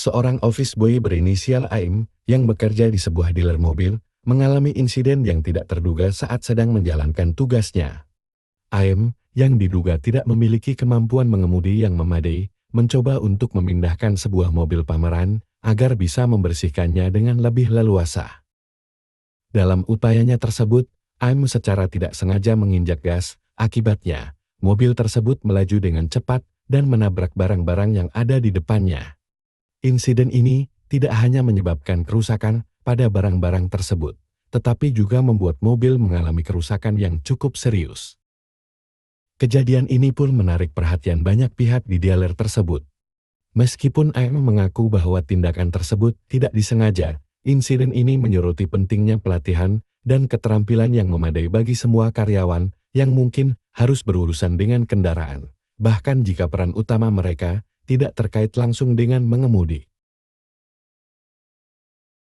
Seorang office boy berinisial AIM yang bekerja di sebuah dealer mobil mengalami insiden yang tidak terduga saat sedang menjalankan tugasnya. AIM yang diduga tidak memiliki kemampuan mengemudi yang memadai mencoba untuk memindahkan sebuah mobil pameran agar bisa membersihkannya dengan lebih leluasa. Dalam upayanya tersebut, AIM secara tidak sengaja menginjak gas. Akibatnya, mobil tersebut melaju dengan cepat dan menabrak barang-barang yang ada di depannya. Insiden ini tidak hanya menyebabkan kerusakan pada barang-barang tersebut, tetapi juga membuat mobil mengalami kerusakan yang cukup serius. Kejadian ini pun menarik perhatian banyak pihak di dealer tersebut. Meskipun AIM mengaku bahwa tindakan tersebut tidak disengaja, insiden ini menyoroti pentingnya pelatihan dan keterampilan yang memadai bagi semua karyawan yang mungkin harus berurusan dengan kendaraan, bahkan jika peran utama mereka tidak terkait langsung dengan mengemudi.